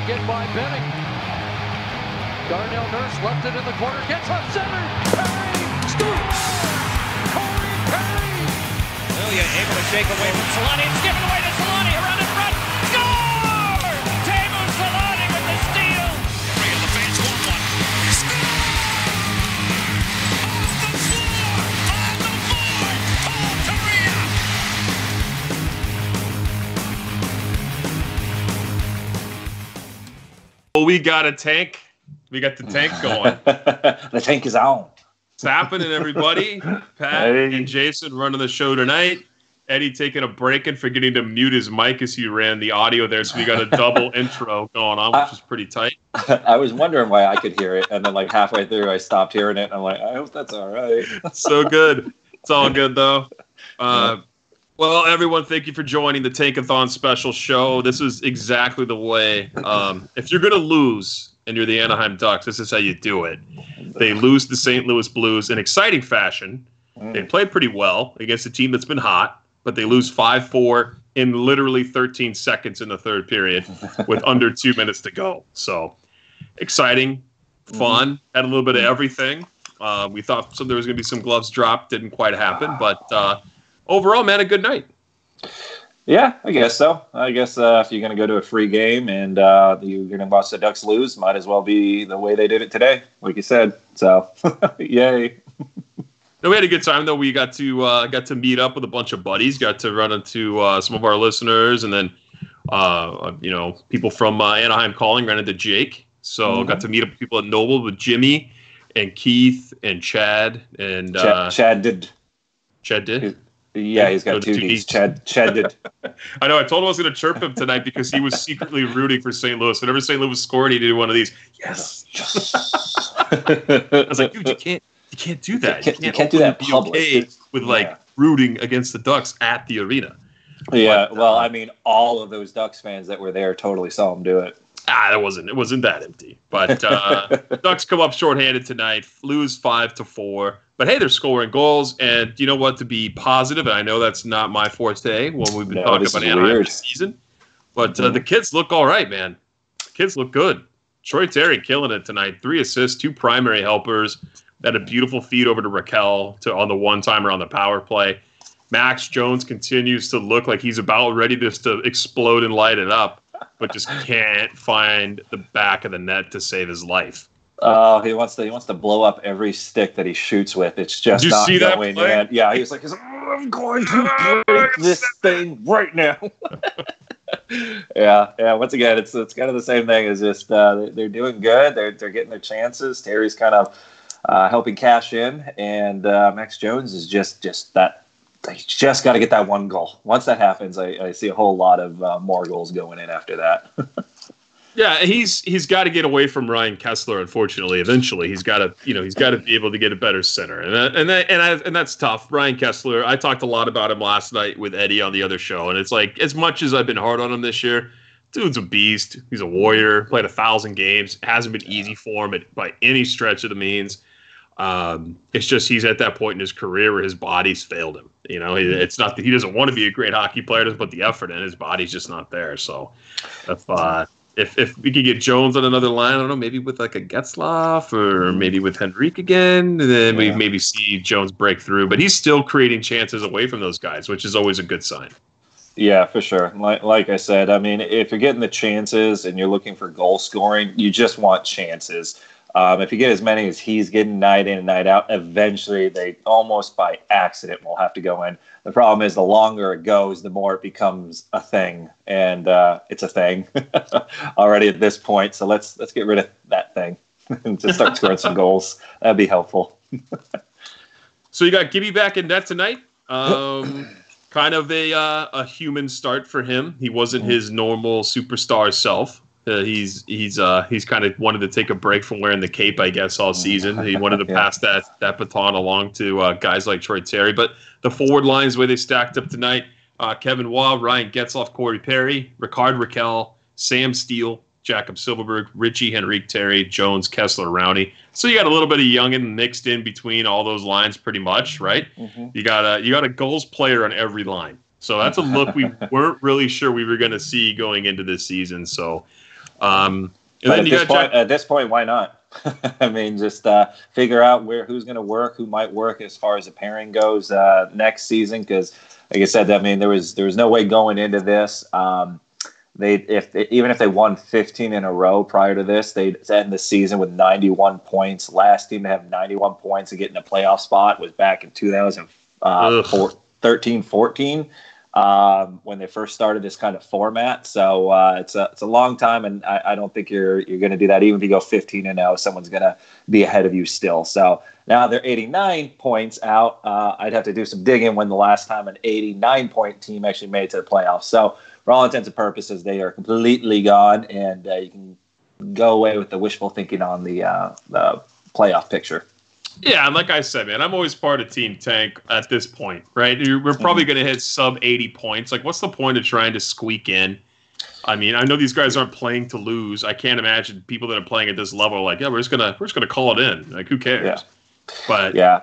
again by Benning. Darnell Nurse left it in the corner, gets up center. Perry scores! Corey Perry! Ilya able to shake away from Solani. It's given away to Solani. Around in front. Score! Teemu Solani with the steal. Perry and the fans want one. Score! On the floor! On the board! Paul Kariya! Oh, we got a tank. We got the tank going. The tank is on. It's happening, everybody. Pat and Jason running the show tonight. Eddie taking a break and forgetting to mute his mic as he ran the audio there, so we got a double intro going on, which is pretty tight. I was wondering why I could hear it, and then like halfway through I stopped hearing it, and I'm like, I hope that's all right. So good. It's all good, though. Well, everyone, thank you for joining the Tankathon special show. This is exactly the way. If you're going to lose and you're the Anaheim Ducks, this is how you do it. They lose the St. Louis Blues in exciting fashion. They played pretty well against a team that's been hot, but they lose 5-4 in literally 13 seconds in the third period with under 2 minutes to go. So exciting, fun, had a little bit of everything. We thought there was going to be some gloves dropped. Didn't quite happen, but overall, man, a good night. Yeah, I guess so. I guess if you're going to go to a free game and you're going to watch the Ducks lose, might as well be the way they did it today, like you said. So, yay. No, we had a good time, though. We got to meet up with a bunch of buddies, got to run into some of our listeners, and then, people from Anaheim Calling ran into Jake. So got to meet up with people at Noble with Jimmy and Keith and Chad. And Chad did. Chad did? Yeah, he's got two Ds. Chad did. I know. I told him I was going to chirp him tonight because he was secretly rooting for St. Louis. Whenever St. Louis scored, he did one of these. Yes. I was like, dude, you can't do that. You can't do that be public. Okay with rooting against the Ducks at the arena. Yeah. But, well, I mean, all of those Ducks fans that were there totally saw him do it. It wasn't that empty. But Ducks come up shorthanded tonight, lose 5-4. But hey, they're scoring goals, and you know what? To be positive, and I know that's not my forte when we've been talking about Anaheim this season, but the kids look all right, man. The kids look good. Troy Terry killing it tonight. 3 assists, 2 primary helpers. Had a beautiful feed over to Rakell on the one-timer on the power play. Max Jones continues to look like he's about ready just to explode and light it up, but just can't find the back of the net to save his life. Oh, he wants to blow up every stick that he shoots with. It's just not going in. Yeah, he's like, I'm going to break this thing right now. Yeah. Once again, it's kind of the same thing. It's just they're doing good. They're getting their chances. Terry's kind of helping cash in, and Max Jones is just that. He's just got to get that one goal. Once that happens, I see a whole lot of more goals going in after that. Yeah, he's got to get away from Ryan Kesler. Unfortunately, eventually he's got to be able to get a better center, and that's tough. Ryan Kesler, I talked a lot about him last night with Eddie on the other show, and it's like, as much as I've been hard on him this year, dude's a beast. He's a warrior. Played 1,000 games. It hasn't been easy for him by any stretch of the means. It's just he's at that point in his career where his body's failed him. It's not that he doesn't want to be a great hockey player, doesn't put the effort in. His body's just not there. So if we could get Jones on another line, I don't know, maybe with like a Getzlaf or maybe with Henrique again, and then we maybe see Jones break through. But he's still creating chances away from those guys, which is always a good sign. Yeah, for sure. Like I said, I mean, if you're getting the chances and you're looking for goal scoring, you just want chances. If you get as many as he's getting night in and night out, eventually they almost by accident will have to go in. The problem is the longer it goes, the more it becomes a thing, and it's a thing already at this point. So let's get rid of that thing and just start scoring some goals. That'd be helpful. So you got Gibby back in net tonight. Kind of a human start for him. He wasn't his normal superstar self. He's kind of wanted to take a break from wearing the cape, I guess, all season. He wanted to pass that baton along to guys like Troy Terry. But the forward lines, the way they stacked up tonight, Kevin Waugh, Ryan Getzlaf, Corey Perry, Rikard Rakell, Sam Steele, Jakob Silfverberg, Richie, Henrique, Terry, Jones, Kesler, Rowney. So you got a little bit of youngin mixed in between all those lines pretty much, right? You got a goals player on every line. So that's a look we weren't really sure we were going to see going into this season. So And but at this point, why not? I mean, just figure out who's going to work, who might work as far as the pairing goes next season. Because, like I said, I mean, there was no way going into this. Even if they won 15 in a row prior to this, they'd end the season with 91 points. Last team to have 91 points and get in a playoff spot was back in 2013-14. When they first started this kind of format. So it's a long time, and I don't think you're going to do that. Even if you go 15-0, someone's going to be ahead of you still. So now they're 89 points out. I'd have to do some digging when the last time an 89-point team actually made it to the playoffs. So for all intents and purposes, they are completely gone, and you can go away with the wishful thinking on the playoff picture. Yeah, and like I said, man, I'm always part of Team Tank at this point, right? We're probably going to hit sub 80 points. Like, what's the point of trying to squeak in? I mean, I know these guys aren't playing to lose. I can't imagine people that are playing at this level are like, yeah, we're just gonna call it in. Like, who cares? Yeah. But yeah.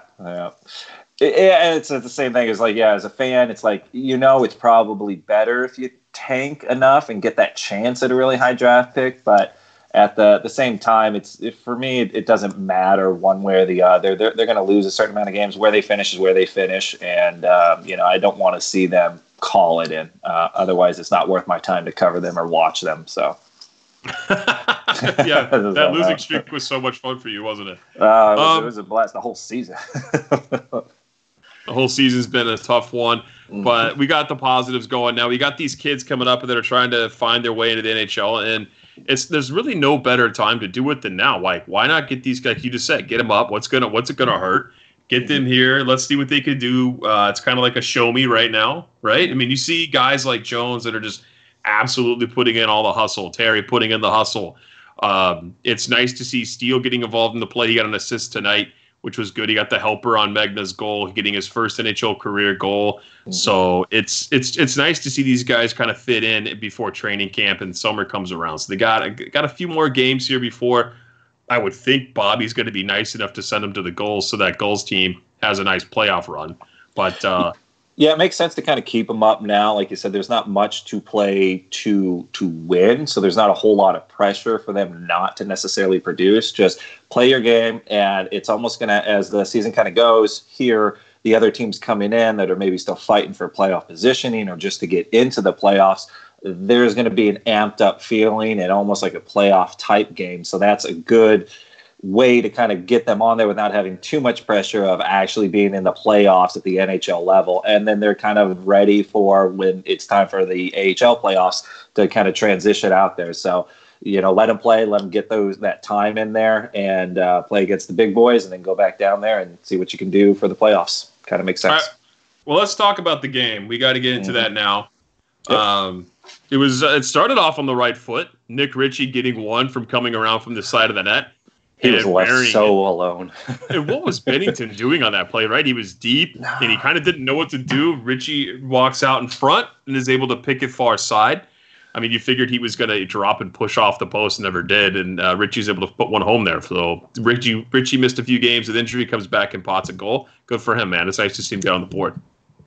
It's the same thing as like, yeah, as a fan, it's like, it's probably better if you tank enough and get that chance at a really high draft pick, but at the same time, for me, it doesn't matter one way or the other. They're going to lose a certain amount of games. Where they finish is where they finish, and I don't want to see them call it in. Otherwise, it's not worth my time to cover them or watch them. So, yeah, that losing streak was so much fun for you, wasn't it? It was a blast the whole season. The whole season's been a tough one, but we got the positives going now. We got these kids coming up that are trying to find their way into the NHL, and there's really no better time to do it than now. Like, why not get these guys? Like you just said, get them up. What's it gonna hurt? Get them here. Let's see what they can do. It's kind of like a show me right now, right? I mean, you see guys like Jones that are just absolutely putting in all the hustle. Terry putting in the hustle. It's nice to see Steele getting involved in the play. He got an assist tonight, which was good. He got the helper on Megna's goal, getting his first NHL career goal. Mm-hmm. So it's nice to see these guys kind of fit in before training camp and summer comes around. So they got a few more games here before I would think Bobby's going to be nice enough to send them to the goals so that goals team has a nice playoff run. But yeah, it makes sense to kind of keep them up now. Like you said, there's not much to play to win, so there's not a whole lot of pressure for them not to necessarily produce. Just play your game, and it's almost going to, as the season kind of goes here, the other teams coming in that are maybe still fighting for playoff positioning or just to get into the playoffs, there's going to be an amped up feeling and almost like a playoff type game. So that's a good way to kind of get them on there without having too much pressure of actually being in the playoffs at the NHL level. And then they're kind of ready for when it's time for the AHL playoffs to kind of transition out there. So, let them play, let them get that time in there and play against the big boys and then go back down there and see what you can do for the playoffs. Kind of makes sense. Right. Well, let's talk about the game. We got to get into that now. Yep. It started off on the right foot. Nick Ritchie getting one from coming around from the side of the net. He was left so alone. And what was Bennington doing on that play, right? He was deep, and he kind of didn't know what to do. Ritchie walks out in front and is able to pick it far side. I mean, you figured he was going to drop and push off the post, never did, and Ritchie's able to put one home there. So Ritchie missed a few games with injury, comes back and pots a goal. Good for him, man. It's nice to see him get on the board.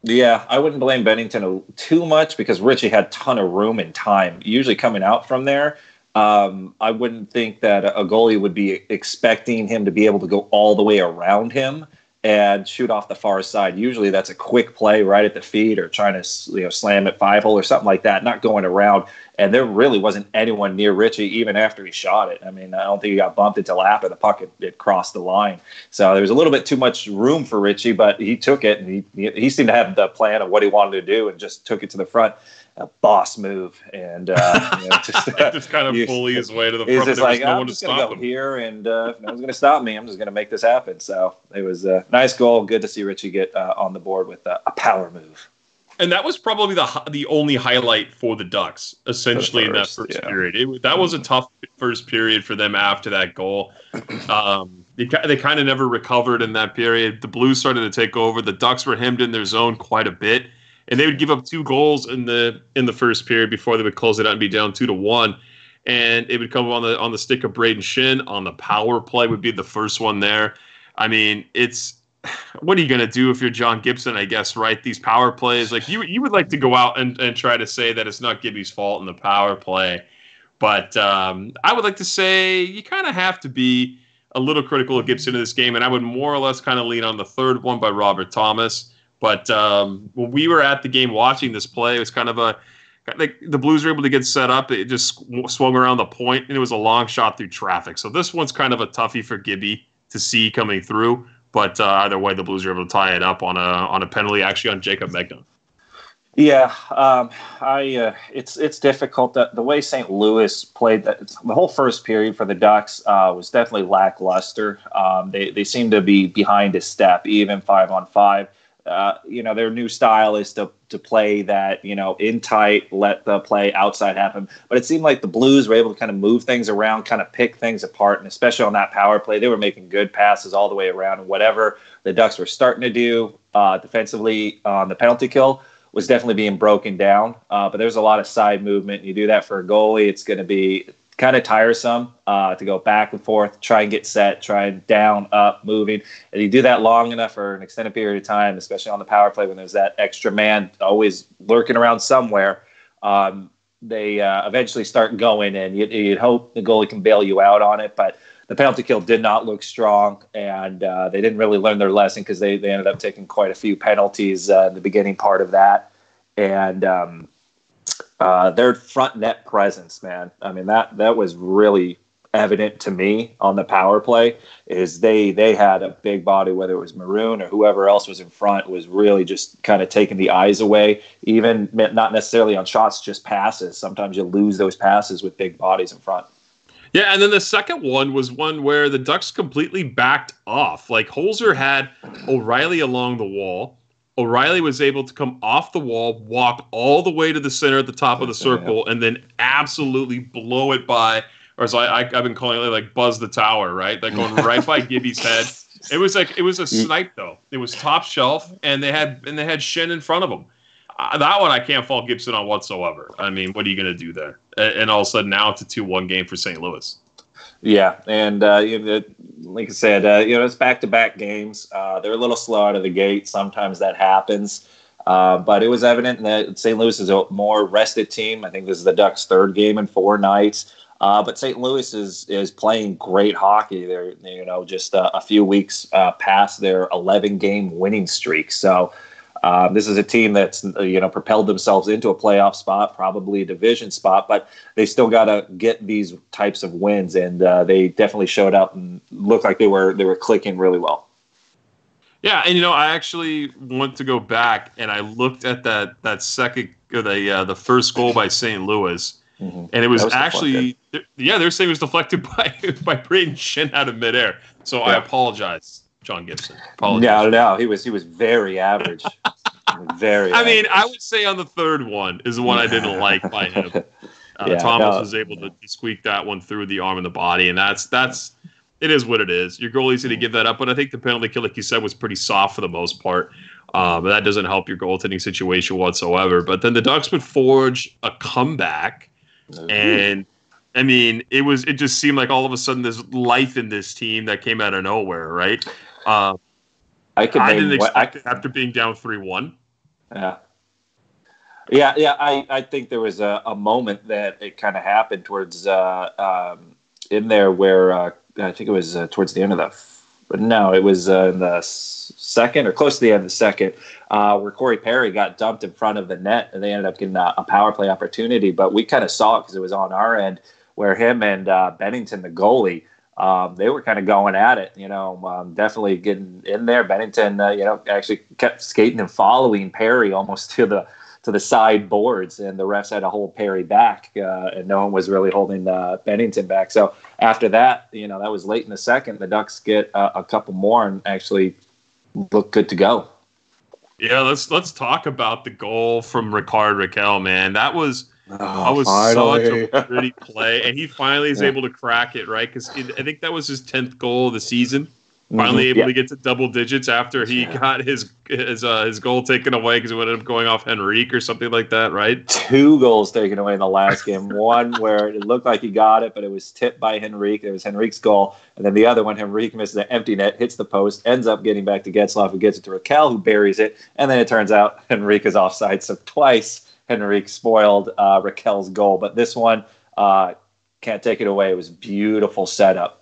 Yeah, I wouldn't blame Bennington too much because Ritchie had a ton of room and time. Usually coming out from there, I wouldn't think that a goalie would be expecting him to be able to go all the way around him and shoot off the far side. Usually that's a quick play right at the feet or trying to slam it 5-hole or something like that, not going around. And there really wasn't anyone near Ritchie even after he shot it. I mean, I don't think he got bumped until after the puck it crossed the line. So there was a little bit too much room for Ritchie, but he took it, and he seemed to have the plan of what he wanted to do and just took it to the front. A boss move, and just kind of bully his way to the front. He's just like, I'm just going to go here, and if no one's going to stop me, I'm just going to make this happen. So it was a nice goal. Good to see Ritchie get on the board with a power move. And that was probably the only highlight for the Ducks, essentially, in that first period. That was a tough first period for them after that goal. They kind of never recovered in that period. The Blues started to take over. The Ducks were hemmed in their zone quite a bit. And they would give up 2 goals in the first period before they would close it out and be down 2-1. And it would come on the stick of Braden Shin. On the power play would be the first one there. I mean, what are you going to do if you're John Gibson, I guess, right? These power plays, like you would like to go out and try to say that it's not Gibby's fault in the power play. But I would like to say you kind of have to be a little critical of Gibson in this game, and I would more or less kind of lean on the third one by Robert Thomas. But when we were at the game watching this play, it was kind of like the Blues were able to get set up. It just swung around the point, and it was a long shot through traffic. So this one's kind of a toughie for Gibby to see coming through. But either way, the Blues were able to tie it up on a penalty, actually on Jaycob Megna. Yeah, it's difficult. The way St. Louis played the whole first period for the Ducks was definitely lackluster. They seem to be behind a step, even 5-on-5. Their new style is to play that, in tight, let the play outside happen. But it seemed like the Blues were able to kind of move things around, kind of pick things apart. And especially on that power play, they were making good passes all the way around. And whatever the Ducks were starting to do defensively on the penalty kill was definitely being broken down. But there's a lot of side movement. You do that for a goalie, it's going to be kind of tiresome to go back and forth, try and get set, try and down, up, moving. And you do that long enough for an extended period of time, especially on the power play when there's that extra man always lurking around somewhere, they eventually start going, and you'd hope the goalie can bail you out on it. But the penalty kill did not look strong, and they didn't really learn their lesson because they ended up taking quite a few penalties in the beginning part of that. And their front net presence, man. I mean, that was really evident to me on the power play. Is they had a big body, whether it was Maroon or whoever else was in front, was really just kind of taking the eyes away. Even not necessarily on shots, just passes. Sometimes you lose those passes with big bodies in front. Yeah, and then the second one was one where the Ducks completely backed off. Like Holzer had O'Reilly along the wall. O'Reilly was able to come off the wall, walk all the way to the center at the top of the circle, and then absolutely blow it by, or as I've been calling it, like buzz the tower, right? Like going right by Gibby's head. It was a snipe though. It was top shelf, and they had Shin in front of them. That one I can't fault Gibson on whatsoever. I mean, what are you going to do there? And all of a sudden now it's a 2-1 game for St. Louis. Yeah, and like I said, it's back-to-back games. They're a little slow out of the gate. Sometimes that happens. But it was evident that St. Louis is a more rested team. I think this is the Ducks' third game in 4 nights. But St. Louis is playing great hockey. They're just a few weeks past their 11-game winning streak. So this is a team that's propelled themselves into a playoff spot, probably a division spot, but they still got to get these types of wins, and they definitely showed up and looked like they were clicking really well. Yeah, and I actually want to go back and I looked at that second, the first goal by St. Louis, and it was actually they're saying it was deflected by Braden Shin out of midair. So yeah. I apologize, John Gibson. No, he was very average. Very. I mean, I would say on the third one is the one I didn't like by him. Thomas was able to squeak that one through the arm and the body, and that's it is what it is. Your goalie's going to give that up, but I think the penalty kill, like you said, was pretty soft for the most part. But that doesn't help your goaltending situation whatsoever. But then the Ducks would forge a comeback, and I mean, it just seemed like all of a sudden there's life in this team that came out of nowhere, right? I didn't expect it after being down 3-1. Yeah. I think there was a moment that it kind of happened towards in there where I think it was towards the end of it was in the second or close to the end of the second, where Corey Perry got dumped in front of the net, and they ended up getting a power play opportunity. But we kind of saw it because it was on our end, where him and Bennington, the goalie, they were kind of going at it, definitely getting in there. Bennington, actually kept skating and following Perry almost to the side boards, and the refs had to hold Perry back, and no one was really holding Bennington back. So after that, that was late in the second. The Ducks get a couple more and actually look good to go. Yeah, let's talk about the goal from Rikard Rakell, man. That was such a pretty play, and he finally is able to crack it, right? Because I think that was his 10th goal of the season. Finally able to get to double digits after he got his goal taken away because it ended up going off Henrique or something like that, right? 2 goals taken away in the last game. One where it looked like he got it, but it was tipped by Henrique. It was Henrique's goal. And then the other one, Henrique misses an empty net, hits the post, ends up getting back to Getzlaf, who gets it to Rakell, who buries it. And then it turns out Henrique is offside. So twice Henrique spoiled Rakell's goal. But this one, can't take it away. It was a beautiful setup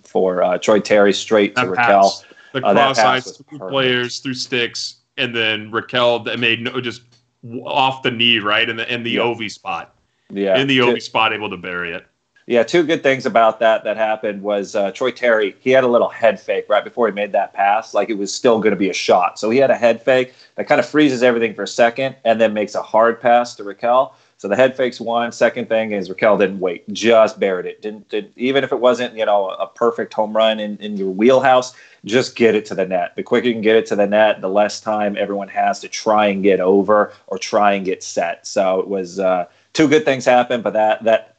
for Troy Terry straight to Rakell. The cross ice players through sticks, and then Rakell that made just off the knee, right, in the OV spot. Yeah, in the OV spot, able to bury it. Yeah, two good things about that happened was Troy Terry, he had a little head fake right before he made that pass, like it was still going to be a shot. So he had a head fake that kind of freezes everything for a second and then makes a hard pass to Rakell. So the head fake's one. Second thing is Rakell didn't wait, just buried it. Didn't even if it wasn't, a perfect home run in your wheelhouse, just get it to the net. The quicker you can get it to the net, the less time everyone has to try and get over or try and get set. So it was two good things happened, but that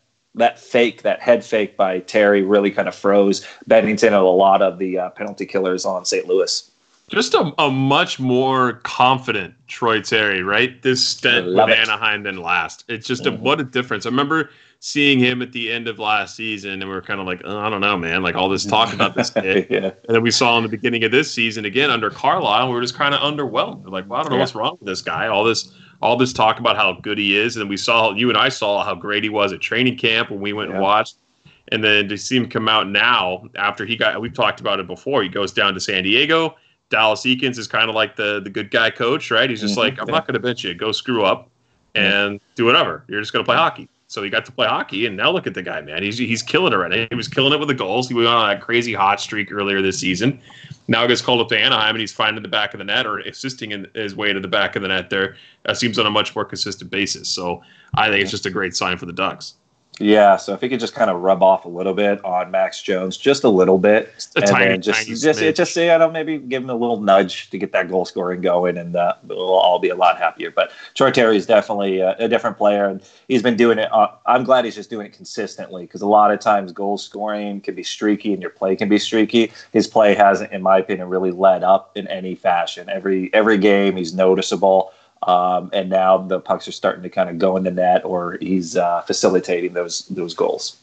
head fake by Terry really kind of froze Bennington and a lot of the penalty killers on St. Louis. Just a much more confident Troy Terry, right? This stint with Anaheim than last. It's just what a difference. I remember seeing him at the end of last season, and we were kind of like, oh, I don't know, man. Like all this talk about this kid. Yeah. And then we saw in the beginning of this season again under Carlisle, we were just kind of underwhelmed. We're like, well, I don't know what's wrong with this guy. All this talk about how good he is, and then you and I saw how great he was at training camp when we went and watched. And then to see him come out now after we've talked about it before. He goes down to San Diego. Dallas Eakins is kind of like the good guy coach, right? He's just like, I'm not going to bench you. Go screw up and do whatever. You're just going to play hockey. So he got to play hockey, and now look at the guy, man. He's killing it right now. He was killing it with the goals. He went on that crazy hot streak earlier this season. Now he gets called up to Anaheim, and he's finding the back of the net or assisting in his way to the back of the net there. Seems on a much more consistent basis. So I think it's just a great sign for the Ducks. Yeah, so if he could just kind of rub off a little bit on Max Jones, just a little bit, maybe give him a little nudge to get that goal scoring going, and we'll all be a lot happier. But Troy Terry is definitely a different player, and he's been doing it. I'm glad he's just doing it consistently, because a lot of times goal scoring can be streaky and your play can be streaky. His play hasn't, in my opinion, really led up in any fashion. Every game he's noticeable. And now the pucks are starting to kind of go in the net, or he's facilitating those goals.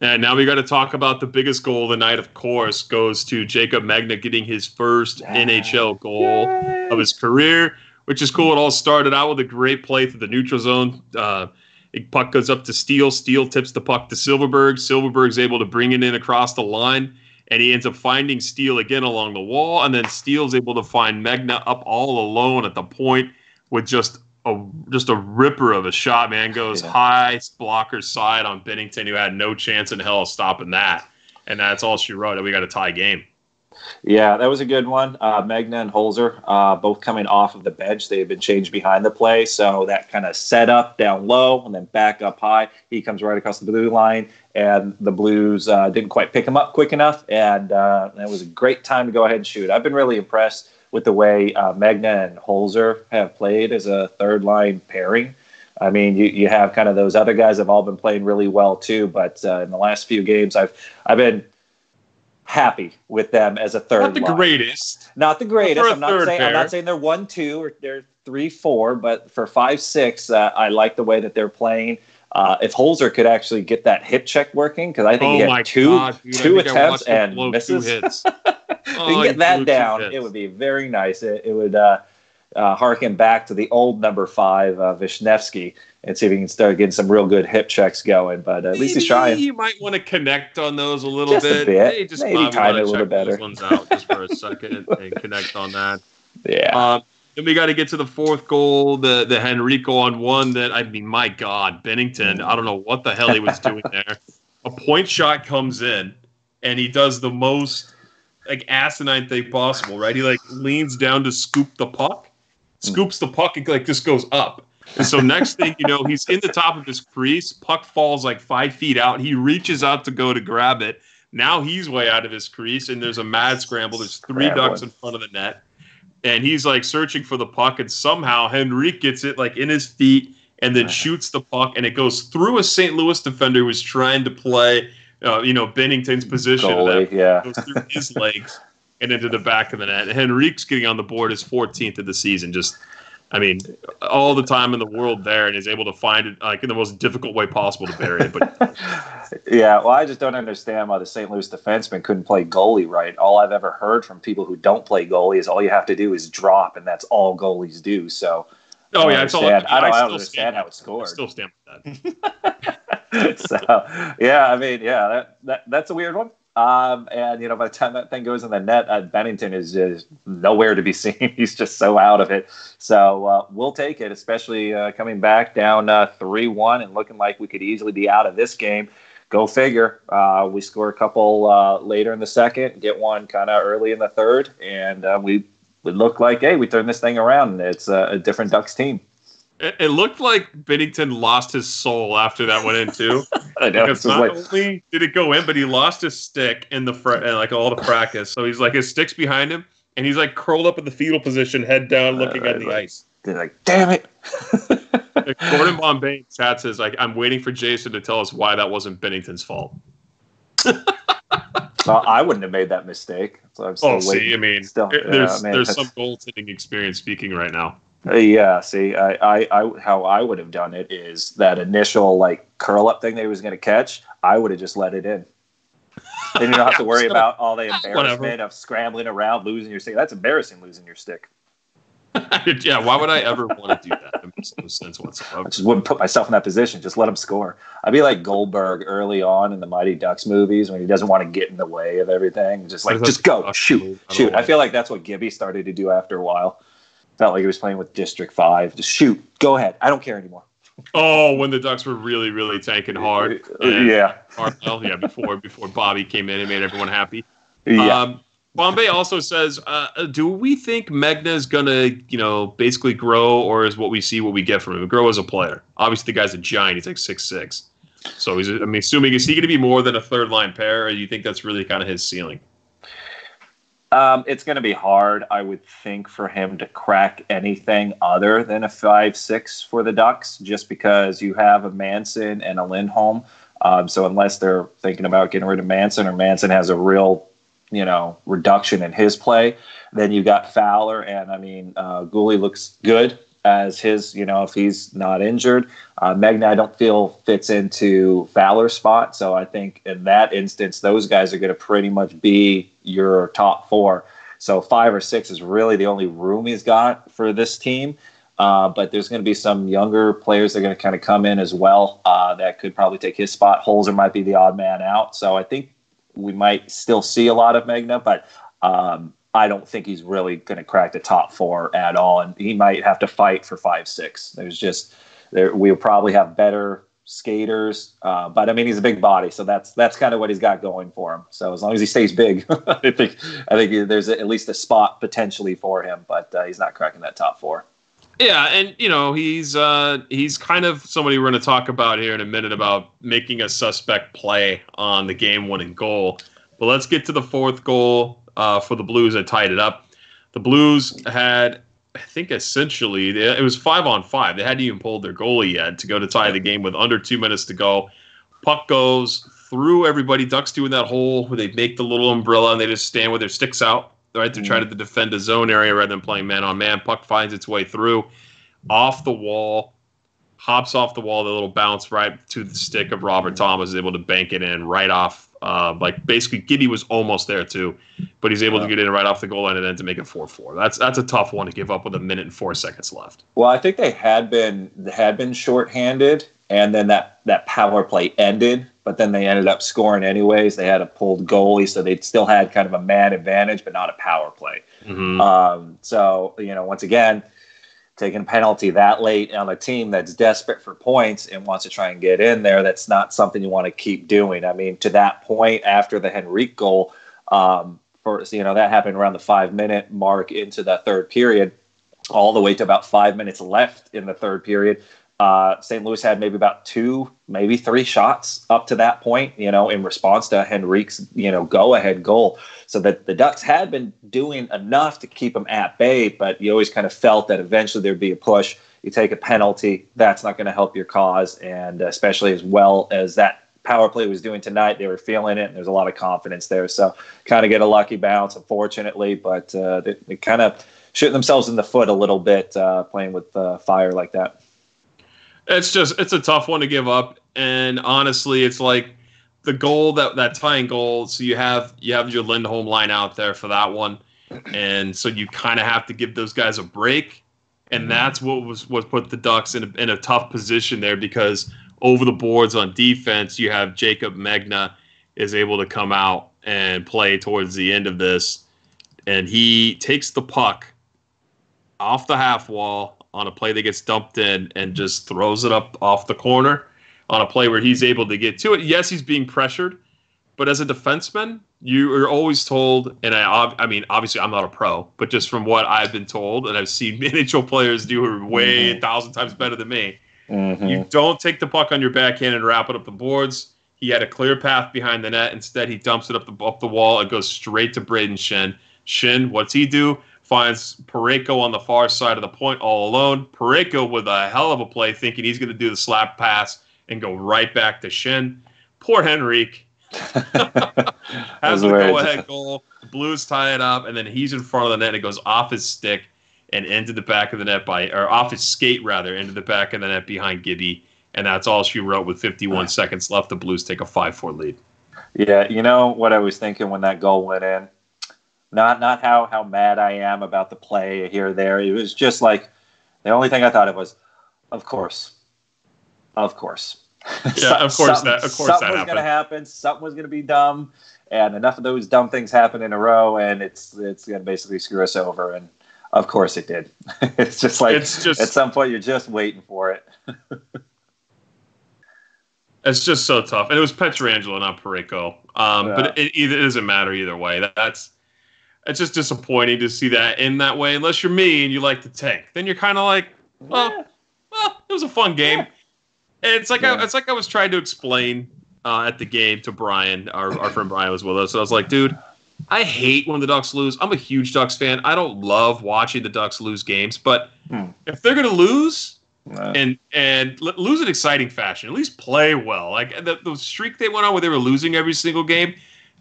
And now we got to talk about the biggest goal of the night, of course, goes to Jaycob Megna getting his first NHL goal of his career, which is cool. It all started out with a great play through the neutral zone. Puck goes up to Steele. Steele tips the puck to Silfverberg. Silverberg's able to bring it in across the line, and he ends up finding Steele again along the wall, and then Steele's able to find Megna up all alone at the point, with just a ripper of a shot, man. Goes high blocker side on Bennington, who had no chance in hell of stopping that. And that's all she wrote. We got a tie game. Yeah, that was a good one. Megna and Holzer, both coming off of the bench. They had been changed behind the play, so that kind of set up down low and then back up high. He comes right across the blue line, and the Blues didn't quite pick him up quick enough, and it was a great time to go ahead and shoot. I've been really impressed with the way Megna and Holzer have played as a third-line pairing. I mean, you have kind of those other guys have all been playing really well too, but in the last few games, I've been happy with them as a third line. Not the greatest. Not the greatest. I'm not saying they're 1-2 or they're 3-4, but for 5-6, I like the way that they're playing. If Holzer could actually get that hip check working, because I think he had two attempts and misses. 2 hits. If you can get that down, it would be very nice. It would harken back to the old number 5, Vishnevsky, and see if he can start getting some real good hip checks going. But at least he's trying. You might want to connect on those a little bit. A bit. Maybe time it a little better. Those ones out just for a second and connect on that. Yeah. Then we got to get to the fourth goal, the Henrico on one that, I mean, my God, Bennington, I don't know what the hell he was doing there. A point shot comes in, and he does the most asinine thing possible, right? He leans down to scoop the puck, scoops the puck, and just goes up. And so next thing you know, he's in the top of his crease, puck falls 5 feet out. He reaches out to go to grab it. Now he's way out of his crease, and there's a mad scramble. There's 3 Ducks in front of the net. And he's searching for the puck, and somehow Henrique gets it in his feet and then shoots the puck, and it goes through a St. Louis defender who was trying to play, Bennington's position. It goes through his legs and into the back of the net. Henrique's getting on the board his 14th of the season. Just, I mean, all the time in the world there, and is able to find it in the most difficult way possible to bury it. But yeah, well, I just don't understand why the St. Louis defenseman couldn't play goalie right. All I've ever heard from people who don't play goalie is all you have to do is drop, and that's all goalies do. So, that's all. I don't understand how it scored. I still stand with that. So, yeah, I mean, yeah, that's a weird one. And, by the time that thing goes in the net, Bennington is just nowhere to be seen. He's just so out of it. So we'll take it, especially coming back down 3-1 and looking like we could easily be out of this game. Go figure. We score a couple later in the second, get one kind of early in the third, and we look like, hey, we turned this thing around, and it's a different Ducks team. It looked like Binnington lost his soul after that went in too. I know. Because not only did it go in, but he lost his stick in the like all the practice. So he's like, his stick's behind him, and he's like curled up in the fetal position, head down, looking at the ice. They're like, damn it. Gordon Bombay in chat says, like, I'm waiting for Jason to tell us why that wasn't Binnington's fault. Well, I wouldn't have made that mistake. So I'm still waiting. See, I mean, there's some goaltending experience speaking right now. Yeah, see, I how I would have done it is that initial like curl up thing that he was going to catch. I would have just let it in. Then you don't have to worry about all the embarrassment of scrambling around, losing your stick. That's embarrassing, losing your stick. Yeah, why would I ever want to do that? It makes no sense whatsoever. I just wouldn't put myself in that position. Just let him score. I'd be like Goldberg early on in the Mighty Ducks movies when he doesn't want to get in the way of everything. Just go, shoot. I feel like that's what Gibby started to do after a while. Felt like he was playing with District 5. Just shoot. Go ahead. I don't care anymore. Oh, when the Ducks were really, really tanking hard. Yeah. Before Bobby came in and made everyone happy. Yeah. Bombay also says, do we think Megna is going to, basically grow, or is what we get from him? Grow as a player. Obviously, the guy's a giant. He's like 6'6". So I'm assuming, is he going to be more than a third-line pair, or do you think that's really kind of his ceiling? It's going to be hard, I would think, for him to crack anything other than a 5'6" for the Ducks, just because you have a Manson and a Lindholm. So unless they're thinking about getting rid of Manson, or Manson has a real, reduction in his play, then you got Fowler. And, Gooley looks good as his, if he's not injured. Megna, I don't feel fits into Fowler's spot. So I think in that instance, those guys are going to pretty much be your top four. So 5 or 6 is really the only room he's got for this team. But there's going to be some younger players that are going to kind of come in as well that could probably take his spot. Holzer might be the odd man out. So I think we might still see a lot of Megna, but I don't think he's really going to crack the top 4 at all. And he might have to fight for 5-6. We'll probably have better skaters. But he's a big body. So that's kind of what he's got going for him. So as long as he stays big, I think there's at least a spot potentially for him, but he's not cracking that top 4. Yeah, and he's kind of somebody we're going to talk about here in a minute about making a suspect play on the game-winning goal. But let's get to the 4th goal for the Blues that tied it up. The Blues had, I think, essentially it was 5-on-5. They hadn't even pulled their goalie yet to go to tie the game with under 2 minutes to go. Puck goes through everybody. Ducks doing that hole where they make the little umbrella and they just stand with their sticks out. Right, to try to defend a zone area rather than playing man-on-man. Puck finds its way through, off the wall, hops off the wall, the little bounce right to the stick of Robert Thomas, is able to bank it in right off. Basically, Gibby was almost there too, but he's able to get in right off the goal line and then to make it 4-4. That's a tough one to give up with 1 minute and 4 seconds left. Well, I think they had been shorthanded, and then that power play ended. But then they ended up scoring anyways. They had a pulled goalie, so they still had kind of a man advantage, but not a power play. Mm-hmm. So, once again, taking a penalty that late on a team that's desperate for points and wants to try and get in there, that's not something you want to keep doing. To that point, after the Henrique goal, that happened around the 5-minute mark into the third period, all the way to about 5 minutes left in the third period. St. Louis had maybe about 2, maybe 3 shots up to that point, in response to Henrique's, go-ahead goal. So that the Ducks had been doing enough to keep them at bay, but you always kind of felt that eventually there'd be a push. You take a penalty, that's not going to help your cause, and especially as well as that power play was doing tonight, they were feeling it, and there's a lot of confidence there. So kind of get a lucky bounce, unfortunately, but they kind of shooting themselves in the foot a little bit playing with fire like that. It's a tough one to give up, and honestly, it's like the goal that tying goal. So you have your Lindholm line out there for that one, and so you kind of have to give those guys a break, and that's what put the Ducks in a tough position there, because over the boards on defense. You have Jaycob Megna is able to come out and play towards the end of this, and he takes the puck off the half wall on a play that gets dumped in and just throws it up off the corner on a play where he's able to get to it. Yes, he's being pressured, but as a defenseman, you are always told, and I mean, obviously I'm not a pro, but just from what I've been told, and I've seen NHL players do who are way 1,000 times better than me, you don't take the puck on your backhand and wrap it up the boards. He had a clear path behind the net. Instead, he dumps it up the wall. It goes straight to Braden Shin. Shin, what's he do? Finds Parayko on the far side of the point all alone. Parayko with a hell of a play, thinking he's going to do the slap pass and go right back to Shin. Poor Henrique has the go-ahead goal. The Blues tie it up, and then he's in front of the net. And it goes off his stick and into the back of the net or off his skate rather, into the back of the net behind Gibby. And that's all she wrote with 51 seconds left. The Blues take a 5-4 lead. Yeah, you know what I was thinking when that goal went in? Not how mad I am about the play here or there. It was just like the only thing I thought of was, of course. Yeah, of course that something was going to happen. Something was going to be dumb, and enough of those dumb things happen in a row, and it's going to basically screw us over. And of course it did. It's just like at some point you're just waiting for it. It's just so tough, and it was Pietrangelo, not Parayko. But it doesn't matter either way. It's just disappointing to see that in that way. Unless you're me and you like to tank, then you're kind of like, well, it was a fun game. Yeah. And it's like I was trying to explain at the game to Brian. Our friend Brian was with us, and I was like, dude, I hate when the Ducks lose. I'm a huge Ducks fan. I don't love watching the Ducks lose games, but if they're going to lose and lose in exciting fashion, at least play well. Like the streak they went on where they were losing every single game,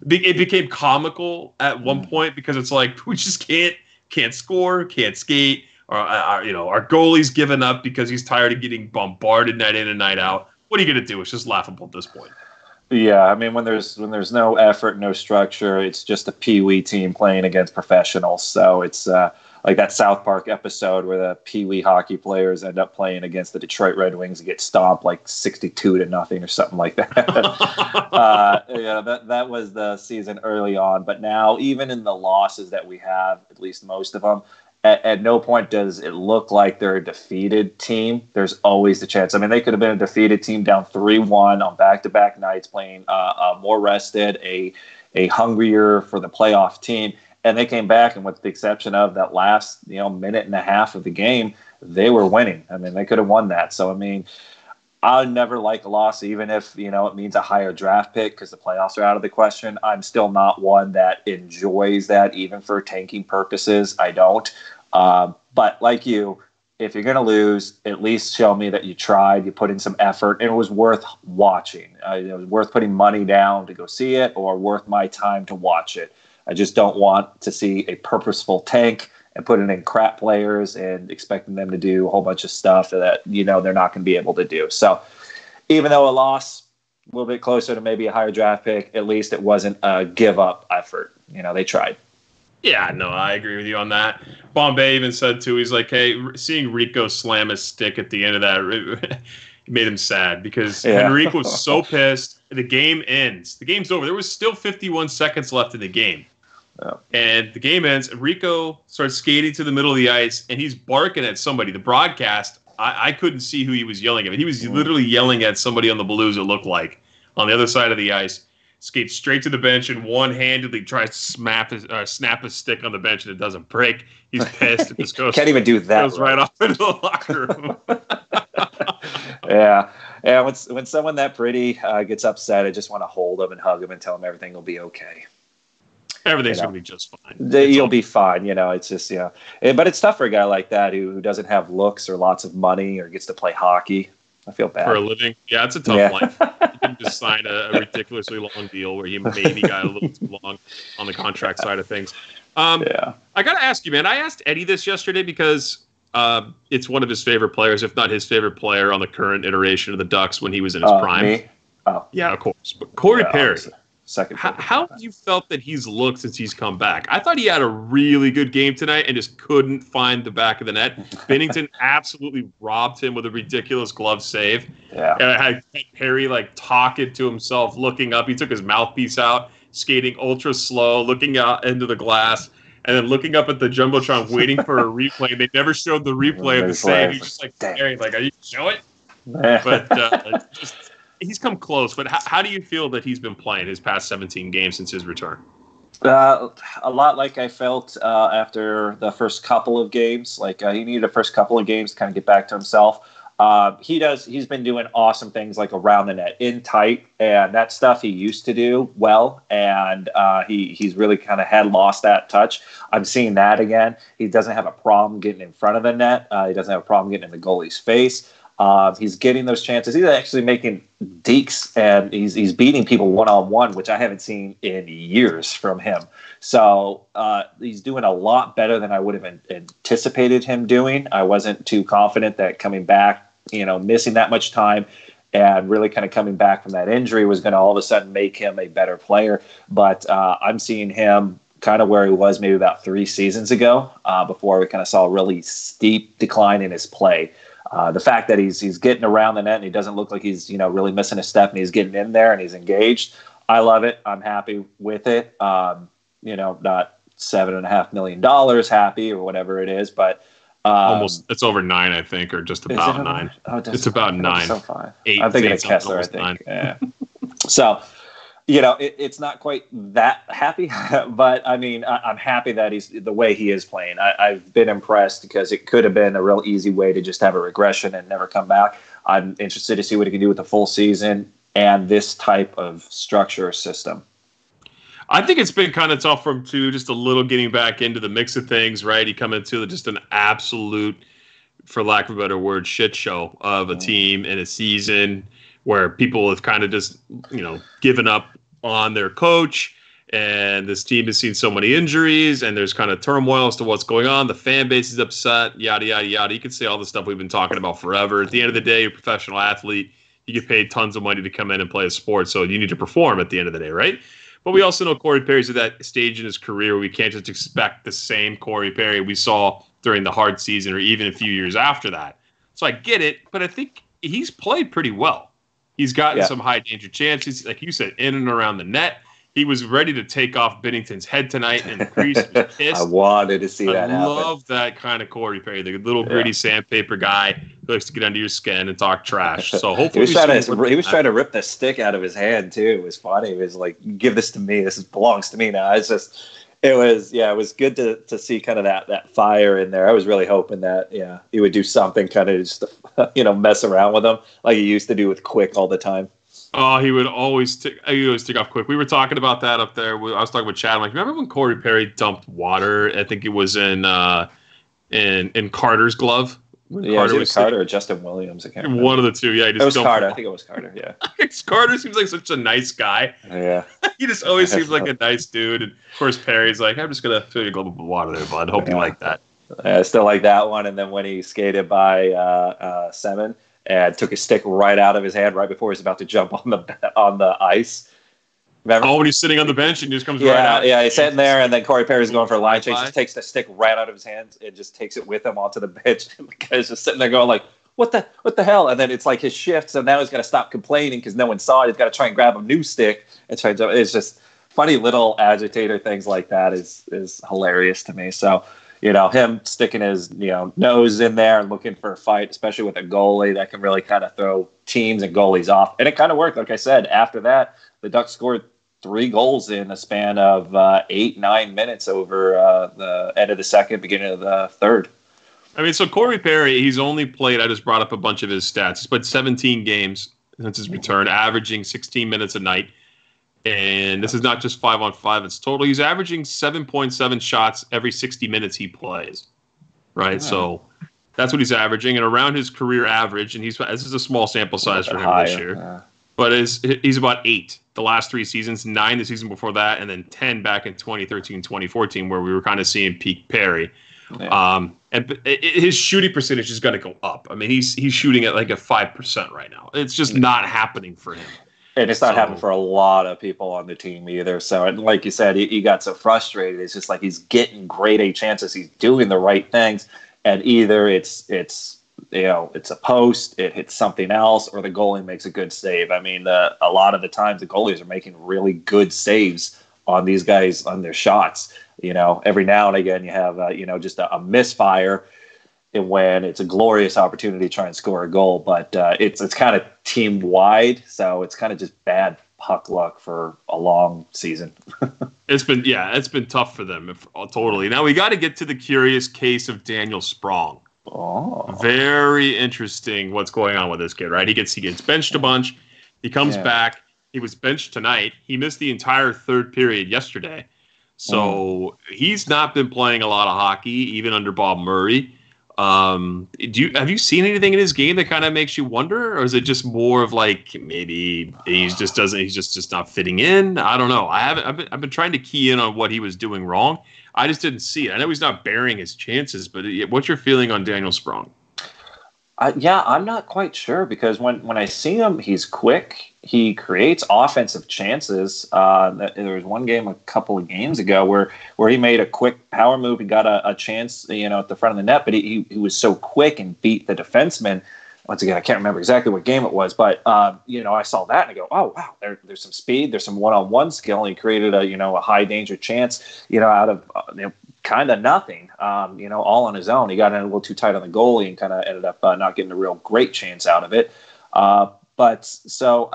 it became comical at one point because it's like we just can't score, can't skate. Our goalie's given up because he's tired of getting bombarded night in and night out. What are you going to do? It's just laughable at this point. Yeah, I mean, when there's no effort, no structure, it's just a peewee team playing against professionals. So it's like that South Park episode where the peewee hockey players end up playing against the Detroit Red Wings and get stomped like 62-0 or something like that. That was the season early on. But now, even in the losses that we have, at least most of them, at no point does it look like they're a defeated team. There's always the chance. I mean, they could have been a defeated team down 3-1 on back-to-back nights, playing more rested, a hungrier for the playoff team. And they came back, and with the exception of that last minute and a half of the game, they were winning. I mean, they could have won that. So, I mean, I never like a loss, even if, it means a higher draft pick because the playoffs are out of the question. I'm still not one that enjoys that, even for tanking purposes. I don't. But like you, if you're going to lose, at least show me that you tried, you put in some effort, and it was worth watching. It was worth putting money down to go see it or worth my time to watch it. I just don't want to see a purposeful tank and putting in crap players and expecting them to do a whole bunch of stuff that, they're not going to be able to do. So even though a loss, a little bit closer to maybe a higher draft pick, at least it wasn't a give-up effort. They tried. Yeah, no, I agree with you on that. Bombay even said, too, he's like, hey, seeing Rico slam his stick at the end of that made him sad because Henrique was so pissed. The game ends. The game's over. There was still 51 seconds left in the game. Oh. And the game ends. Rico starts skating to the middle of the ice, and he's barking at somebody. The broadcast, I couldn't see who he was yelling at. He was literally yelling at somebody on the Blues, it looked like, on the other side of the ice. Skates straight to the bench and one-handedly tries to snap his stick on the bench, and it doesn't break. He's pissed. It just goes, can't even do that. Goes right off into the locker room. Yeah. When someone that pretty gets upset, I just want to hold him and hug him and tell him everything will be okay. Everything's going to be just fine. You'll be fine. It's just, But it's tough for a guy like that who doesn't have looks or lots of money or gets to play hockey. I feel bad. For a living? Yeah, it's a tough life. You can just sign a ridiculously long deal where he maybe got a little too long on the contract side of things. I got to ask you, man. I asked Eddie this yesterday because it's one of his favorite players, if not his favorite player on the current iteration of the Ducks when he was in his prime. Me? Oh. Yeah, of course. But Corey Perry. How have you felt that he's looked since he's come back? I thought he had a really good game tonight and just couldn't find the back of the net. Binnington absolutely robbed him with a ridiculous glove save. Yeah. And I had Perry like talking to himself, looking up. He took his mouthpiece out, skating ultra slow, looking out into the glass, and then looking up at the Jumbotron, waiting for a replay. They never showed the replay of the save. He's just like, Perry, like, are you gonna show it? But he's come close. But how do you feel that he's been playing his past 17 games since his return? A lot like I felt after the first couple of games. Like he needed the first couple of games to kind of get back to himself. He's been doing awesome things like around the net, in tight, and that stuff he used to do well. And he's really kind of had lost that touch. I'm seeing that again. He doesn't have a problem getting in front of the net. He doesn't have a problem getting in the goalie's face. He's getting those chances. He's actually making dekes, and he's beating people one-on-one, which I haven't seen in years from him. So he's doing a lot better than I would have anticipated him doing. I wasn't too confident that coming back, missing that much time and really kind of coming back from that injury was going to all of a sudden make him a better player. But I'm seeing him kind of where he was maybe about 3 seasons ago before we kind of saw a really steep decline in his play. The fact that he's getting around the net and he doesn't look like he's really missing a step and he's getting in there and he's engaged. I love it. I'm happy with it. Not $7.5 million happy or whatever it is, but almost it's over 9, I think, or just about 9. It's about 9. So fine. 8. I'm thinking of Kessler. I think. 9. Yeah. So. It's not quite that happy, but I mean, I'm happy that he's the way he is playing. I've been impressed because it could have been a real easy way to just have a regression and never come back. I'm interested to see what he can do with the full season and this type of structure or system. I think it's been kind of tough for him too, just a little getting back into the mix of things, right? He come into just an absolute, for lack of a better word, shit show of a team and a season where people have kind of just, given up on their coach, and this team has seen so many injuries, and there's kind of turmoil as to what's going on. The fan base is upset, yada, yada, yada. You can say all the stuff we've been talking about forever. At the end of the day, you're a professional athlete. You get paid tons of money to come in and play a sport, so you need to perform at the end of the day, right? But we also know Corey Perry's at that stage in his career where we can't just expect the same Corey Perry we saw during the hard season or even a few years after that. So I get it, but I think he's played pretty well. He's gotten some high-danger chances, like you said, in and around the net. He was ready to take off Binnington's head tonight and the crease was pissed. I wanted to see that happen. I love that kind of Corey Perry, the little gritty sandpaper guy who likes to get under your skin and talk trash. So hopefully he was trying to rip the stick out of his hand too. It was funny. It was like, give this to me. This belongs to me now. It was good to see kind of that fire in there. I was really hoping that he would do something kind of just to, mess around with him like he used to do with Quick all the time. Oh, he would always tick off Quick. We were talking about that up there. I was talking with Chad. I'm like, remember when Corey Perry dumped water? I think it was in Carter's glove. Carter or Justin Williams? I can't remember. One of the two. Yeah, it was Carter. I think it was Carter. Yeah, Carter seems like such a nice guy. Yeah, he just always seems like a nice dude. And of course, Perry's like, I'm just gonna fill you a glove of water there, bud. Hope you like that. I still like that one. And then when he skated by Semin and took his stick right out of his hand right before he was about to jump on the ice. Remember? Oh, when he's sitting on the bench and just comes right out. Yeah, he's sitting there, and then Corey Perry's going for a line change. Just takes the stick right out of his hands and just takes it with him onto the bench. And the guy's just sitting there going like, what the hell? And then it's like his shift, so now he's got to stop complaining because no one saw it. He's got to try and grab a new stick and try and jump. It's just funny little agitator things like that is hilarious to me. So, him sticking his nose in there and looking for a fight, especially with a goalie that can really kind of throw teams and goalies off. And it kind of worked. Like I said, after that, the Ducks scored 3 goals in a span of 8-9 minutes over the end of the second, beginning of the third. I mean, so Corey Perry, he's only played, I just brought up a bunch of his stats. He's played 17 games since his return, averaging 16 minutes a night. And this is not just 5-on-5, it's total. He's averaging 7.7 shots every 60 minutes he plays, right? Yeah. So that's what he's averaging. And around his career average, and this is a small sample size for him this year, but he's about 8 the last 3 seasons, 9 the season before that, and then 10 back in 2013, 2014, where we were kind of seeing peak Perry. Yeah. And his shooting percentage is going to go up. I mean, he's shooting at like a 5% right now. It's just not happening for him. And it's not happening for a lot of people on the team either. So, and like you said, he got so frustrated. It's just like he's getting grade A chances. He's doing the right things, and either it's a post, it hits something else, or the goalie makes a good save. I mean, a lot of the times the goalies are making really good saves on these guys on their shots. Every now and again you have just a misfire, and when it's a glorious opportunity to try and score a goal, but it's kind of team wide, so it's kind of just bad puck luck for a long season. It's been tough for them, totally. Now we got to get to the curious case of Daniel Sprong. Oh, very interesting what's going on with this kid, right? He gets benched a bunch. He comes back. He was benched tonight. He missed the entire third period yesterday. So he's not been playing a lot of hockey, even under Bob Murray. Have you seen anything in his game that kind of makes you wonder, or is it just more of like maybe he's just not fitting in? I don't know. I've been trying to key in on what he was doing wrong. I just didn't see it. I know he's not bearing his chances, but what's your feeling on Daniel Sprong? I'm not quite sure, because when I see him, he's quick. He creates offensive chances. There was one game a couple of games ago where he made a quick power move. He got a chance, at the front of the net, but he was so quick and beat the defenseman. Once again, I can't remember exactly what game it was, but I saw that and I go, oh wow, there's some speed, there's some one-on-one skill, and he created a high danger chance, out of kind of nothing, all on his own. He got in a little too tight on the goalie and kind of ended up not getting a real great chance out of it. But so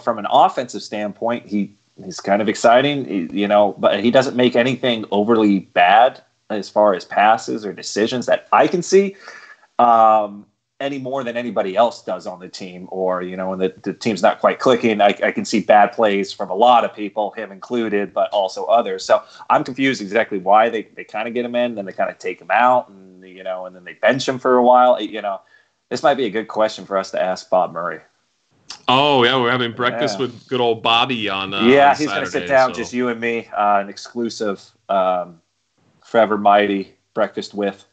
from an offensive standpoint, he's kind of exciting, but he doesn't make anything overly bad as far as passes or decisions that I can see. Any more than anybody else does on the team, or when the team's not quite clicking, I can see bad plays from a lot of people, him included, but also others. So I'm confused exactly why they kind of get him in, then they kind of take him out, and and then they bench him for a while. This might be a good question for us to ask Bob Murray. Oh yeah, we're having breakfast with good old Bobby on. He's going to sit down, just you and me, an exclusive, Forever Mighty breakfast with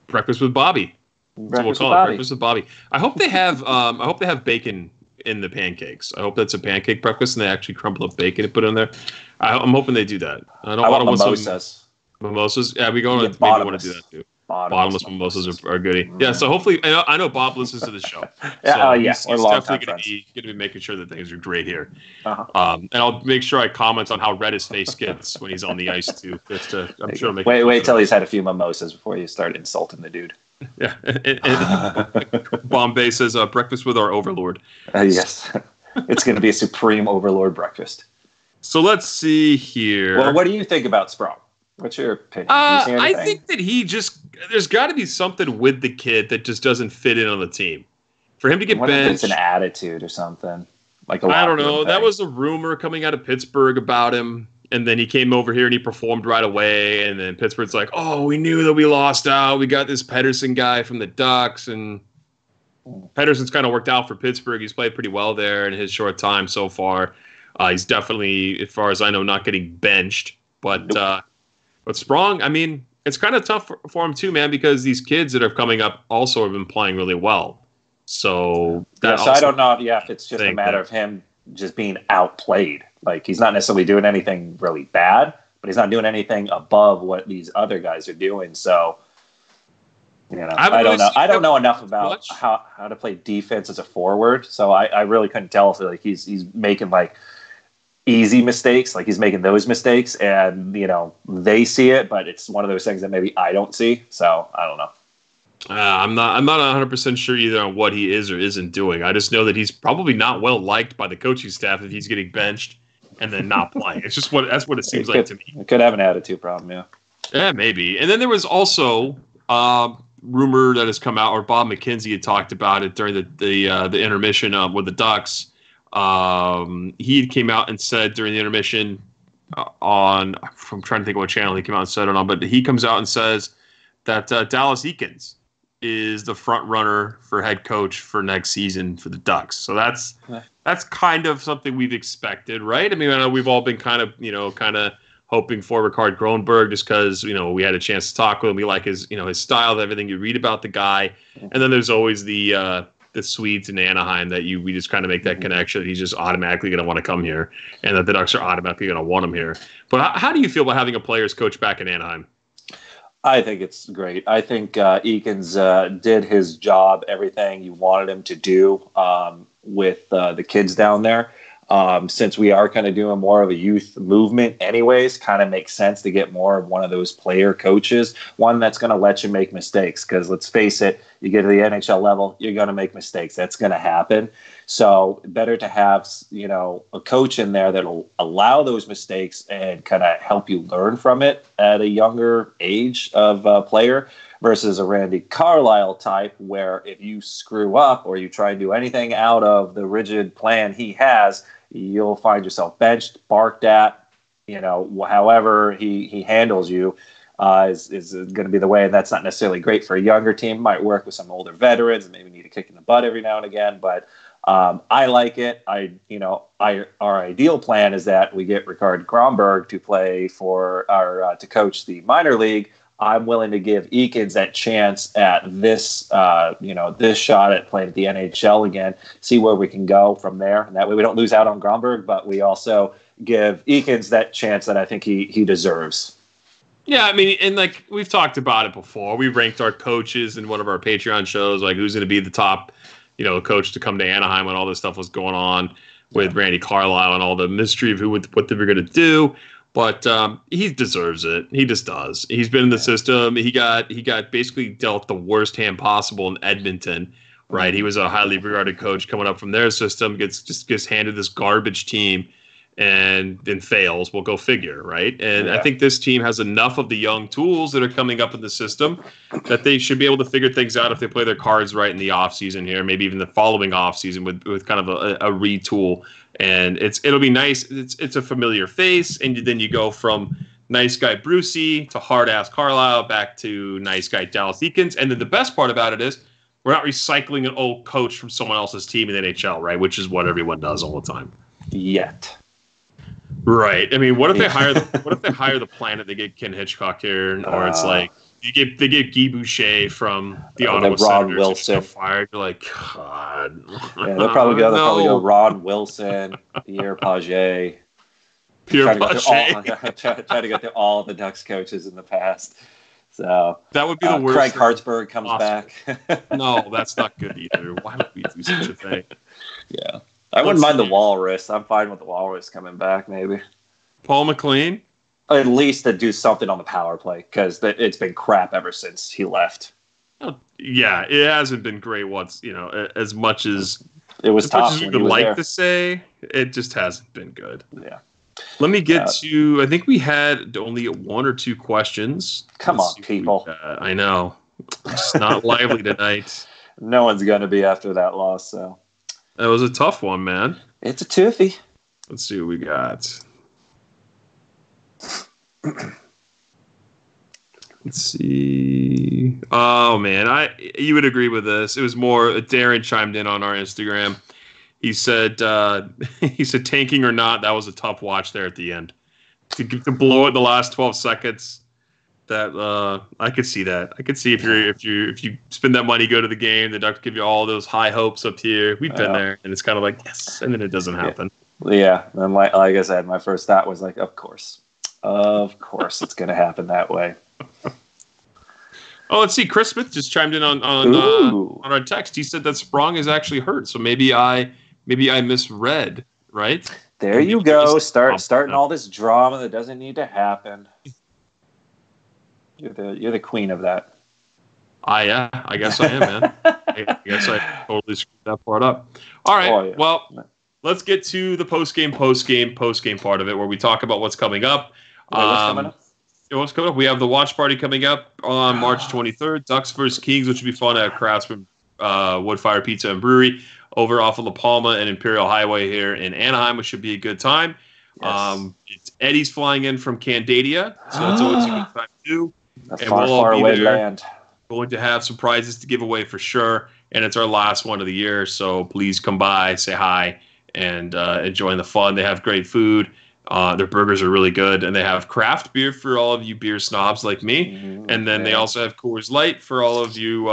Bobby. So we'll call it breakfast with Bobby. I hope they have bacon in the pancakes. I hope that's a pancake breakfast and they actually crumble up bacon and put it in there. I'm hoping they do that. I want mimosas. Mimosas. Yeah, we want to do that too. Bottomless mimosas are goody. Yeah. So hopefully, I know Bob listens to the show. He's definitely going to be making sure that things are great here. And I'll make sure I comment on how red his face gets when he's on the ice too. I'm sure. Wait till he's had a few mimosas before you start insulting the dude. Yeah, and Bombay says breakfast with our overlord. Yes, it's going to be a supreme overlord breakfast. So let's see here. Well, what do you think about Sprong? What's your opinion? I think that there's got to be something with the kid that just doesn't fit in on the team. For him to get benched, it's an attitude or something. Like I don't know. That was a rumor coming out of Pittsburgh about him. And then he came over here and he performed right away. And then Pittsburgh's like, oh, we knew that we lost out. We got this Pedersen guy from the Ducks. And Pedersen's kind of worked out for Pittsburgh. He's played pretty well there in his short time so far. He's definitely, as far as I know, not getting benched. But Sprong, I mean, it's kind of tough for him too, man, because these kids that are coming up also have been playing really well. So I don't know if it's just a matter of him just being outplayed. Like, he's not necessarily doing anything really bad, but he's not doing anything above what these other guys are doing. So, I don't know. I don't know enough about how to play defense as a forward. So I really couldn't tell if he's making like easy mistakes, like he's making those mistakes, and they see it, but it's one of those things that maybe I don't see. So I don't know. I'm not 100% sure either on what he is or isn't doing. I just know that he's probably not well liked by the coaching staff if he's getting benched and then not playing. It's just that's what it seems like to me. It could have an attitude problem, yeah. Yeah, maybe. And then there was also rumor that has come out, or Bob McKenzie had talked about it during the intermission with the Ducks. He came out and said during the intermission I'm trying to think of what channel he came out and said it on, but he comes out and says that Dallas Eakins is the front runner for head coach for next season for the Ducks. So that's kind of something we've expected, right? I mean, I know we've all been kind of hoping for Rikard Rakell just because, we had a chance to talk with him. We like his style, everything you read about the guy. And then there's always the the Swedes in Anaheim that we just kind of make that connection. He's just automatically going to want to come here, and that the Ducks are automatically going to want him here. But how do you feel about having a players coach back in Anaheim? I think it's great. I think Eakins did his job, everything you wanted him to do with the kids down there. Since we are kind of doing more of a youth movement anyways, kind of makes sense to get more of one of those player coaches, one that's going to let you make mistakes. Because let's face it, you get to the NHL level, you're going to make mistakes. That's going to happen. So better to have, a coach in there that'll allow those mistakes and kind of help you learn from it at a younger age of player versus a Randy Carlyle type where if you screw up or you try and do anything out of the rigid plan he has, you'll find yourself benched, barked at, however he handles you is going to be the way. And that's not necessarily great for a younger team. Might work with some older veterans and maybe need a kick in the butt every now and again. But I like it. Our ideal plan is that we get Rikard Rakell to play for to coach the minor league. I'm willing to give Eakins that chance at this, this shot at playing at the NHL again, see where we can go from there. And that way we don't lose out on Gromberg, but we also give Eakins that chance that I think he deserves. Yeah, I mean, and like we've talked about it before. We ranked our coaches in one of our Patreon shows, like who's going to be the top, coach to come to Anaheim when all this stuff was going on with Randy Carlyle and all the mystery of what they were going to do. But he deserves it. He just does. He's been in the system. He got basically dealt the worst hand possible in Edmonton, right? He was a highly regarded coach coming up from their system, gets handed this garbage team, and then fails. We'll go figure, right? And I think this team has enough of the young tools that are coming up in the system that they should be able to figure things out if they play their cards right in the offseason here, maybe even the following offseason with kind of a retool. And it'll be nice. It's a familiar face, and then you go from nice guy Brucey to hard ass Carlisle back to nice guy Dallas Eakins. And then the best part about it is we're not recycling an old coach from someone else's team in the NHL, right? Which is what everyone does all the time. Yet. Right. I mean, what if they hire the Planet? They get Ken Hitchcock here, or it's like they get Guy Boucher from the Ottawa Senators. Wilson fired. You're like, God. Yeah, they'll probably go Ron Wilson, Pierre Pagé. Try to get to all the Ducks coaches in the past. So that would be the worst. Craig Hartsburg comes back. No, that's not good either. Why would we do such a thing? Yeah. I wouldn't mind the Walrus. I'm fine with the Walrus coming back, maybe. Paul McLean? At least to do something on the power play, because it's been crap ever since he left. Yeah, it hasn't been great once, as much as it was tough. As we would like to say, it just hasn't been good. Yeah. Let me get to, I think we had only one or two questions. Come on, people. I know. It's not lively tonight. No one's going to be after that loss, so. That was a tough one, man. It's a toughie. Let's see what we got. Let's see. Oh, man. You would agree with this. It was more, Darren chimed in on our Instagram. He said, tanking or not, that was a tough watch there at the end. To blow it the last 12 seconds, that I could see that. I could see if you spend that money, go to the game, the Ducks give you all those high hopes up here. We've been there, and it's kind of like, yes, and then it doesn't happen. Yeah, and like I said, my first thought was like, of course it's going to happen that way. Oh, let's see. Chris Smith just chimed in on our text. He said that Sprong is actually hurt, so maybe I misread. Right there, you go. Starting all this drama that doesn't need to happen. You're the queen of that. Yeah, I guess I am, man. I guess I totally screwed that part up. All right. Oh, yeah. Well, let's get to the post game part of it, where we talk about what's coming up. What's coming up? What's coming up? We have the watch party coming up on March 23rd. Ducks versus Kings, which would be fun at Craftsman Woodfire Pizza and Brewery over off of La Palma and Imperial Highway here in Anaheim, which should be a good time. Yes. It's Eddie's flying in from Candadia, so that's always a good time too. That's far away land. Going to have some prizes to give away for sure, and it's our last one of the year, so please come by, say hi, and enjoy the fun. They have great food. Their burgers are really good, and they have craft beer for all of you beer snobs like me. And then they also have Coors Light for all of you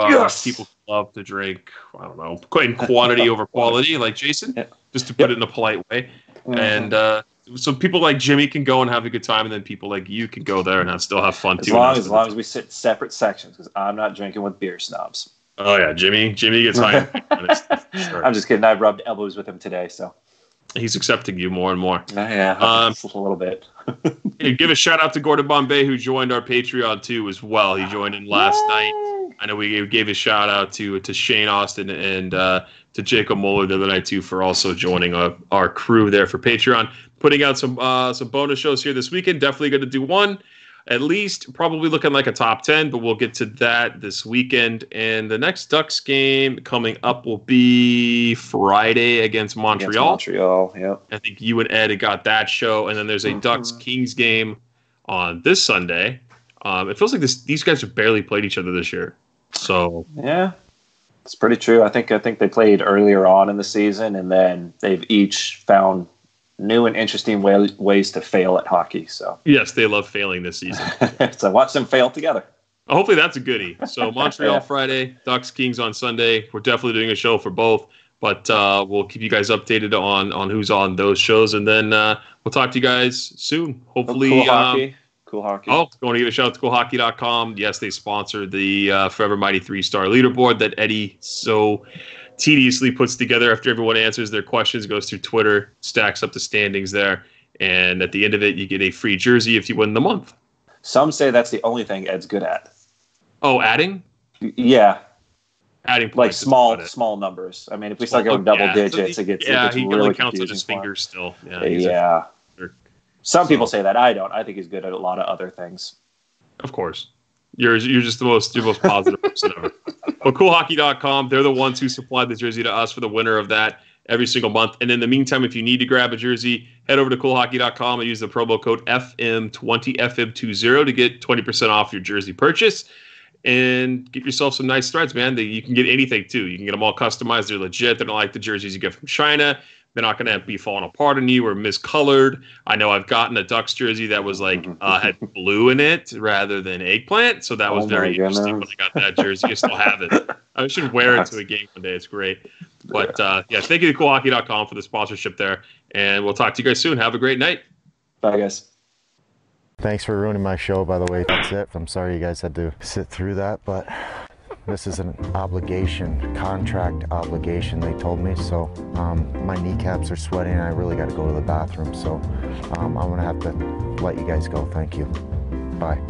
people who love to drink, I don't know, in quantity over quality, like Jason, just to put it in a polite way. And so people like Jimmy can go and have a good time, and then people like you can go there and still have fun too. As long as we sit separate sections, because I'm not drinking with beer snobs. Oh yeah, Jimmy gets high. Sure. I'm just kidding. I rubbed elbows with him today, so he's accepting you more and more. Yeah, a little bit. Give a shout out to Gordon Bombay, who joined our Patreon too as well. He joined in last night. I know we gave a shout out to Shane Austin and to Jacob Muller the other night too for also joining our crew there for Patreon. Putting out some bonus shows here this weekend. Definitely going to do one. At least, probably looking like a top 10, but we'll get to that this weekend. And the next Ducks game coming up will be Friday against Montreal. Yep. I think you and Ed got that show. And then there's a Ducks-Kings game on this Sunday. It feels like these guys have barely played each other this year. So yeah, it's pretty true. I think they played earlier on in the season, and then they've each found new and interesting ways to fail at hockey. So yes, they love failing this season. So watch them fail together. Hopefully that's a goodie. So Montreal Friday, Ducks Kings on Sunday. We're definitely doing a show for both, but we'll keep you guys updated on who's on those shows, and then we'll talk to you guys soon. Hopefully, Cool Hockey. Oh, going to give a shout out to coolhockey.com. Yes, they sponsor the Forever Mighty 3-star leaderboard that Eddy so tediously puts together after everyone answers their questions, goes through Twitter, stacks up the standings there, and at the end of it, you get a free jersey if you win the month. Some say that's the only thing Ed's good at. Oh, adding? Yeah. Adding points, like small numbers. I mean, if we start going double digits, it gets he really only counts on confusing his fingers still. Yeah. Some people say that. I don't. I think he's good at a lot of other things. Of course. You're just the most positive person ever. But coolhockey.com, they're the ones who supplied the jersey to us for the winner of that every single month. And in the meantime, if you need to grab a jersey, head over to coolhockey.com and use the promo code FM20, FM20 to get 20% off your jersey purchase. And get yourself some nice threads, man. You can get anything, too. You can get them all customized. They're legit. They're not like the jerseys you get from China. They're not going to be falling apart on you or miscolored. I know I've gotten a Ducks jersey that was like had blue in it rather than eggplant, so that was very interesting when I got that jersey. I still have it. I should wear it to a game one day. It's great. But thank you to coolhockey.com for the sponsorship there, and we'll talk to you guys soon. Have a great night. Bye, guys. Thanks for ruining my show, by the way. That's it. I'm sorry you guys had to sit through that, but this is an obligation, contract obligation, they told me. So my kneecaps are sweating and I really got to go to the bathroom. So I'm going to have to let you guys go. Thank you. Bye.